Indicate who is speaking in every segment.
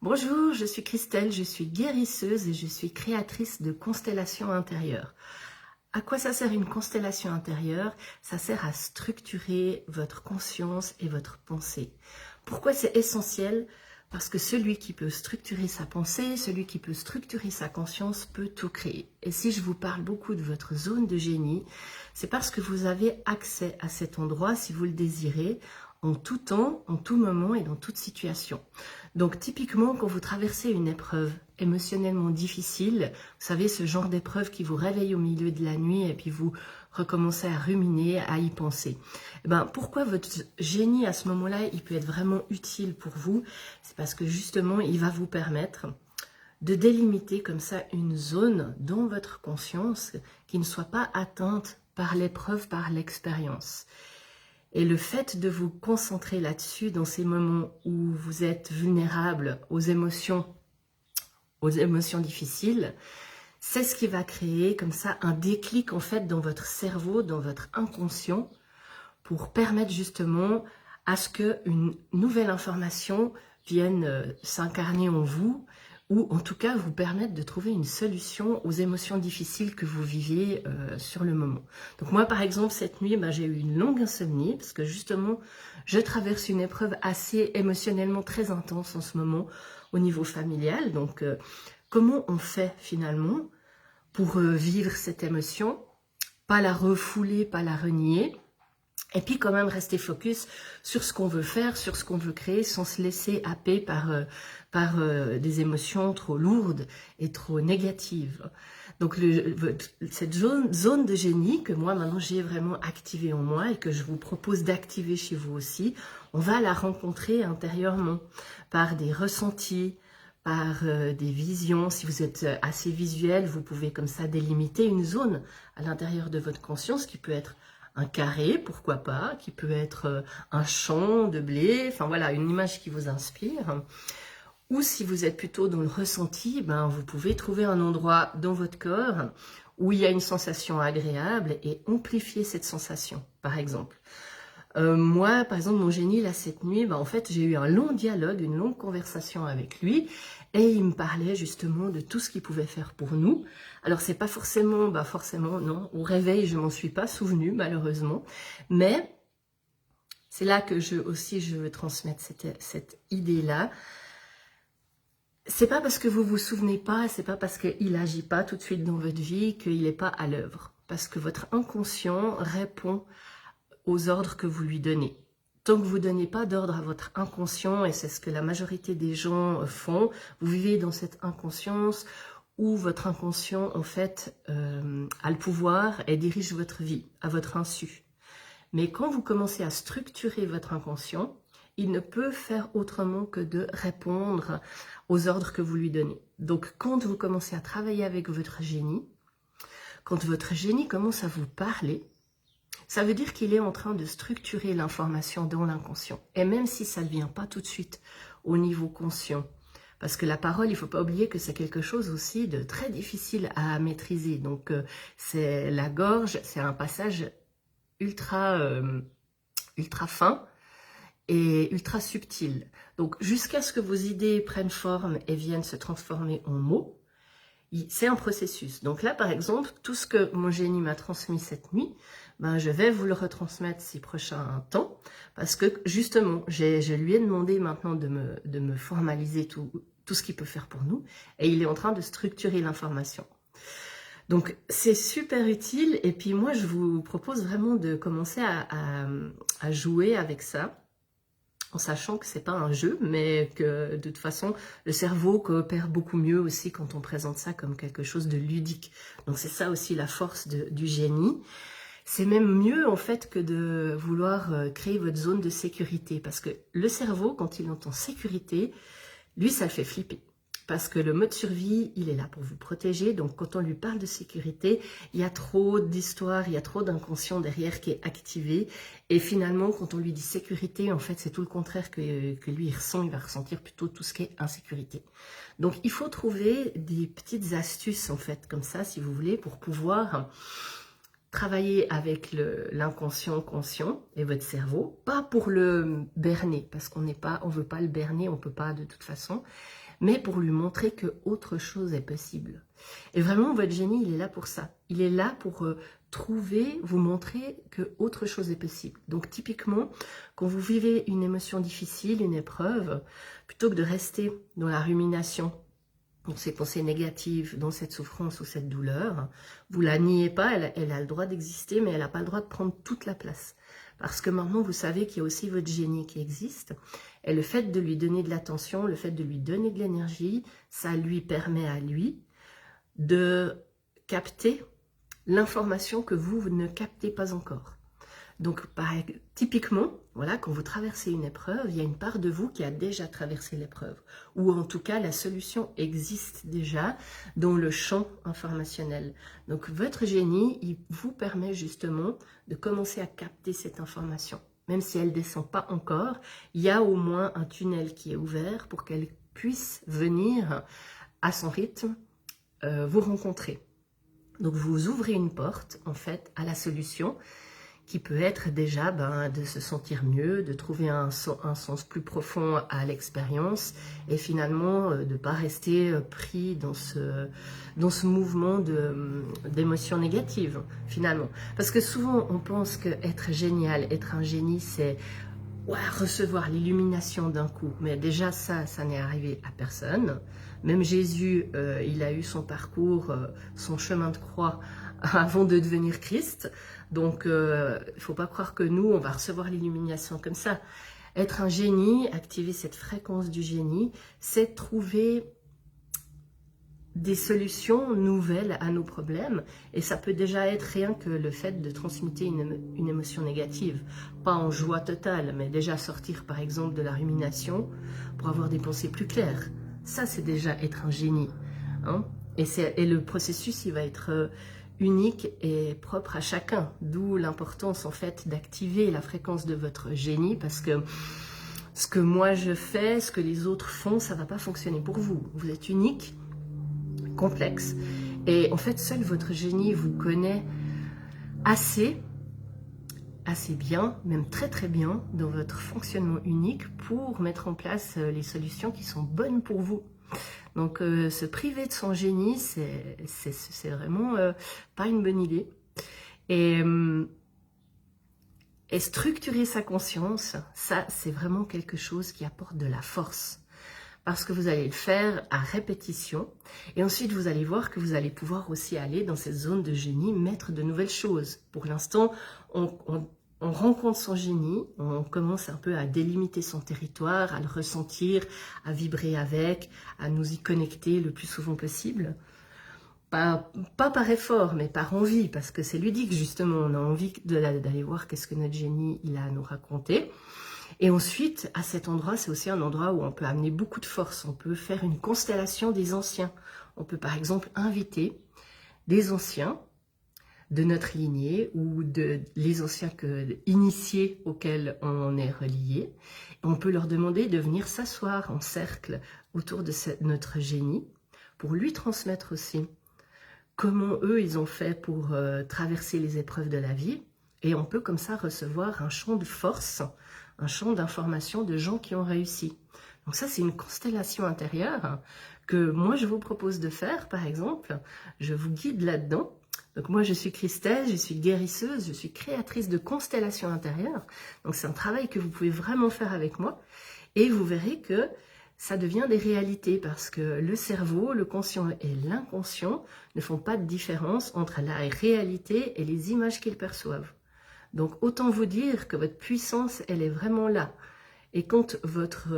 Speaker 1: Bonjour, je suis Christelle, je suis guérisseuse et je suis créatrice de constellations intérieures. À quoi ça sert une constellation intérieure? Ça sert à structurer votre conscience et votre pensée. Pourquoi c'est essentiel? Parce que celui qui peut structurer sa pensée, celui qui peut structurer sa conscience peut tout créer. Et si je vous parle beaucoup de votre zone de génie, c'est parce que vous avez accès à cet endroit si vous le désirez, en tout temps, en tout moment et dans toute situation. Donc typiquement, quand vous traversez une épreuve émotionnellement difficile, vous savez, ce genre d'épreuve qui vous réveille au milieu de la nuit et puis vous recommencez à ruminer, à y penser. Eh ben, pourquoi votre génie à ce moment-là, il peut être vraiment utile pour vous? C'est parce que justement, il va vous permettre de délimiter comme ça une zone dans votre conscience qui ne soit pas atteinte par l'épreuve, par l'expérience. Et le fait de vous concentrer là-dessus, dans ces moments où vous êtes vulnérable aux émotions difficiles, c'est ce qui va créer comme ça un déclic en fait dans votre cerveau, dans votre inconscient, pour permettre justement à ce qu'une nouvelle information vienne s'incarner en vous, ou en tout cas vous permettre de trouver une solution aux émotions difficiles que vous vivez sur le moment. Donc moi par exemple cette nuit, j'ai eu une longue insomnie parce que justement je traverse une épreuve assez émotionnellement très intense en ce moment au niveau familial. Donc comment on fait finalement pour vivre cette émotion, pas la refouler, pas la renier, et puis quand même rester focus sur ce qu'on veut faire, sur ce qu'on veut créer, sans se laisser happer par des émotions trop lourdes et trop négatives. Donc cette zone de génie que moi maintenant j'ai vraiment activée en moi et que je vous propose d'activer chez vous aussi, on va la rencontrer intérieurement par des ressentis, par des visions. Si vous êtes assez visuel, vous pouvez comme ça délimiter une zone à l'intérieur de votre conscience qui peut être un carré, pourquoi pas, qui peut être un champ de blé, enfin voilà, une image qui vous inspire. Ou si vous êtes plutôt dans le ressenti, vous pouvez trouver un endroit dans votre corps où il y a une sensation agréable et amplifier cette sensation, par exemple. Moi, par exemple, mon génie, là, cette nuit, en fait, j'ai eu un long dialogue, une longue conversation avec lui, et il me parlait justement de tout ce qu'il pouvait faire pour nous. Alors, c'est pas forcément, non, au réveil, je m'en suis pas souvenue, malheureusement, mais c'est là que je veux transmettre cette idée-là. C'est pas parce que vous vous souvenez pas, c'est pas parce qu'il agit pas tout de suite dans votre vie qu'il n'est pas à l'œuvre, parce que votre inconscient répond aux ordres que vous lui donnez. Tant que vous ne donnez pas d'ordre à votre inconscient, et c'est ce que la majorité des gens font, vous vivez dans cette inconscience où votre inconscient, en fait, a le pouvoir et dirige votre vie à votre insu. Mais quand vous commencez à structurer votre inconscient, il ne peut faire autrement que de répondre aux ordres que vous lui donnez. Donc, quand vous commencez à travailler avec votre génie, quand votre génie commence à vous parler, ça veut dire qu'il est en train de structurer l'information dans l'inconscient. Et même si ça ne vient pas tout de suite au niveau conscient, parce que la parole, il ne faut pas oublier que c'est quelque chose aussi de très difficile à maîtriser. Donc, c'est la gorge, c'est un passage ultra fin et ultra subtil. Donc, jusqu'à ce que vos idées prennent forme et viennent se transformer en mots, c'est un processus. Donc là, par exemple, tout ce que mon génie m'a transmis cette nuit, je vais vous le retransmettre ces prochains temps, parce que justement, je lui ai demandé maintenant de me formaliser tout ce qu'il peut faire pour nous, et il est en train de structurer l'information. Donc c'est super utile, et puis moi je vous propose vraiment de commencer à jouer avec ça, en sachant que c'est pas un jeu, mais que de toute façon, le cerveau coopère beaucoup mieux aussi quand on présente ça comme quelque chose de ludique. Donc c'est ça aussi la force du génie. C'est même mieux en fait que de vouloir créer votre zone de sécurité, parce que le cerveau, quand il entend sécurité, lui ça le fait flipper. Parce que le mode survie, il est là pour vous protéger. Donc, quand on lui parle de sécurité, il y a trop d'histoires, il y a trop d'inconscient derrière qui est activé. Et finalement, quand on lui dit sécurité, en fait, c'est tout le contraire que lui, il ressent. Il va ressentir plutôt tout ce qui est insécurité. Donc, il faut trouver des petites astuces, en fait, comme ça, si vous voulez, pour pouvoir travailler avec l'inconscient conscient et votre cerveau, pas pour le berner, parce qu'on on veut pas le berner, on peut pas de toute façon, mais pour lui montrer que autre chose est possible. Et vraiment, votre génie, il est là pour ça. Il est là pour trouver, vous montrer que autre chose est possible. Donc typiquement, quand vous vivez une émotion difficile, une épreuve, plutôt que de rester dans la rumination, dans ces pensées négatives, dans cette souffrance ou cette douleur, vous la niez pas, elle a le droit d'exister, mais elle n'a pas le droit de prendre toute la place. Parce que maintenant, vous savez qu'il y a aussi votre génie qui existe. Et le fait de lui donner de l'attention, le fait de lui donner de l'énergie, ça lui permet à lui de capter l'information que vous ne captez pas encore. Donc, typiquement, voilà, quand vous traversez une épreuve, il y a une part de vous qui a déjà traversé l'épreuve. Ou en tout cas, la solution existe déjà dans le champ informationnel. Donc, votre génie, il vous permet justement de commencer à capter cette information. Même si elle ne descend pas encore, il y a au moins un tunnel qui est ouvert pour qu'elle puisse venir à son rythme vous rencontrer. Donc, vous ouvrez une porte, en fait, à la solution qui peut être déjà de se sentir mieux, de trouver un sens plus profond à l'expérience et finalement de ne pas rester pris dans ce mouvement d'émotions négatives, finalement. Parce que souvent, on pense qu'être génial, être un génie, c'est recevoir l'illumination d'un coup. Mais déjà, ça n'est arrivé à personne. Même Jésus, il a eu son parcours, son chemin de croix avant de devenir Christ. Donc, il ne faut pas croire que nous, on va recevoir l'illumination comme ça. Être un génie, activer cette fréquence du génie, c'est trouver des solutions nouvelles à nos problèmes. Et ça peut déjà être rien que le fait de transmuter une émotion négative. Pas en joie totale, mais déjà sortir par exemple de la rumination pour avoir des pensées plus claires. Ça, c'est déjà être un génie. Hein? Et le processus, il va être unique et propre à chacun. D'où l'importance en fait d'activer la fréquence de votre génie, parce que ce que moi je fais, ce que les autres font, ça ne va pas fonctionner pour vous. Vous êtes unique, complexe. Et en fait, seul votre génie vous connaît assez bien, même très très bien, dans votre fonctionnement unique pour mettre en place les solutions qui sont bonnes pour vous. Donc, se priver de son génie, c'est vraiment pas une bonne idée. Et structurer sa conscience, ça, c'est vraiment quelque chose qui apporte de la force. Parce que vous allez le faire à répétition. Et ensuite, vous allez voir que vous allez pouvoir aussi aller dans cette zone de génie, mettre de nouvelles choses. Pour l'instant, on rencontre son génie, on commence un peu à délimiter son territoire, à le ressentir, à vibrer avec, à nous y connecter le plus souvent possible. Pas par effort, mais par envie, parce que c'est ludique justement. On a envie d'aller voir qu'est-ce que notre génie il a à nous raconter. Et ensuite, à cet endroit, c'est aussi un endroit où on peut amener beaucoup de force. On peut faire une constellation des anciens. On peut par exemple inviter des anciens de notre lignée ou les anciens initiés auxquels on est relié. On peut leur demander de venir s'asseoir en cercle autour de notre génie pour lui transmettre aussi comment eux, ils ont fait pour traverser les épreuves de la vie. Et on peut comme ça recevoir un champ de force, un champ d'information de gens qui ont réussi. Donc ça, c'est une constellation intérieure que moi, je vous propose de faire, par exemple. Je vous guide là-dedans. Donc moi, je suis Christelle, je suis guérisseuse, je suis créatrice de constellations intérieures. Donc c'est un travail que vous pouvez vraiment faire avec moi. Et vous verrez que ça devient des réalités parce que le cerveau, le conscient et l'inconscient ne font pas de différence entre la réalité et les images qu'ils perçoivent. Donc autant vous dire que votre puissance, elle est vraiment là. Et quand votre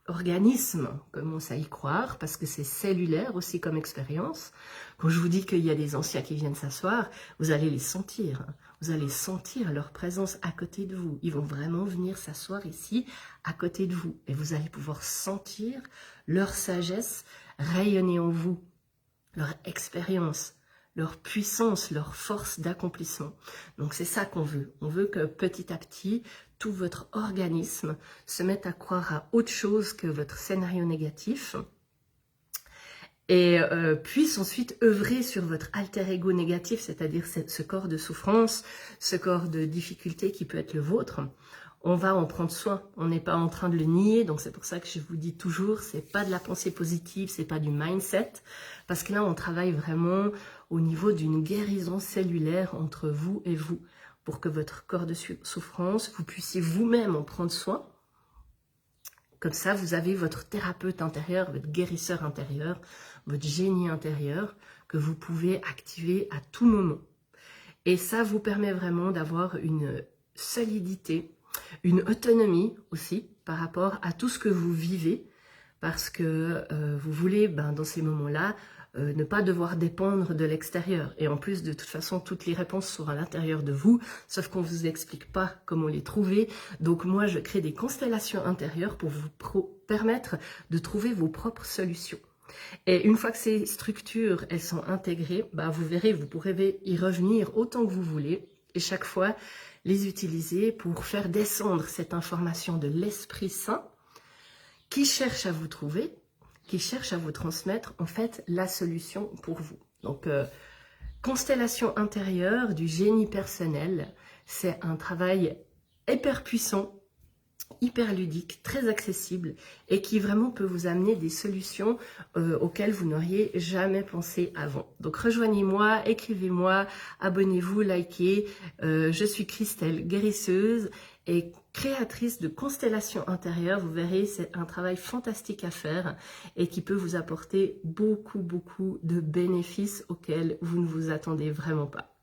Speaker 1: organisme commence à y croire, parce que c'est cellulaire aussi comme expérience, quand je vous dis qu'il y a des anciens qui viennent s'asseoir, vous allez les sentir. Vous allez sentir leur présence à côté de vous. Ils vont vraiment venir s'asseoir ici, à côté de vous. Et vous allez pouvoir sentir leur sagesse rayonner en vous, leur expérience, leur puissance, leur force d'accomplissement. Donc c'est ça qu'on veut. On veut que petit à petit, tout votre organisme se mette à croire à autre chose que votre scénario négatif et puisse ensuite œuvrer sur votre alter ego négatif, c'est-à-dire ce corps de souffrance, ce corps de difficulté qui peut être le vôtre. On va en prendre soin, on n'est pas en train de le nier, donc c'est pour ça que je vous dis toujours, c'est pas de la pensée positive, c'est pas du mindset, parce que là on travaille vraiment au niveau d'une guérison cellulaire entre vous et vous, pour que votre corps de souffrance, vous puissiez vous-même en prendre soin. Comme ça, vous avez votre thérapeute intérieur, votre guérisseur intérieur, votre génie intérieur, que vous pouvez activer à tout moment. Et ça vous permet vraiment d'avoir une solidité, une autonomie aussi par rapport à tout ce que vous vivez, parce que vous voulez, dans ces moments-là, ne pas devoir dépendre de l'extérieur. Et en plus, de toute façon, toutes les réponses sont à l'intérieur de vous, sauf qu'on ne vous explique pas comment les trouver. Donc moi, je crée des constellations intérieures pour vous permettre de trouver vos propres solutions. Et une fois que ces structures, elles sont intégrées, vous verrez, vous pourrez y revenir autant que vous voulez, et chaque fois, les utiliser pour faire descendre cette information de l'Esprit Saint, qui cherche à vous trouver, qui cherche à vous transmettre en fait la solution pour vous. Donc, constellation intérieure du génie personnel, c'est un travail hyper puissant, hyper ludique, très accessible et qui vraiment peut vous amener des solutions auxquelles vous n'auriez jamais pensé avant. Donc rejoignez-moi, écrivez-moi, abonnez-vous, likez. Je suis Christelle, guérisseuse et créatrice de constellations intérieures. Vous verrez, c'est un travail fantastique à faire et qui peut vous apporter beaucoup de bénéfices auxquels vous ne vous attendez vraiment pas.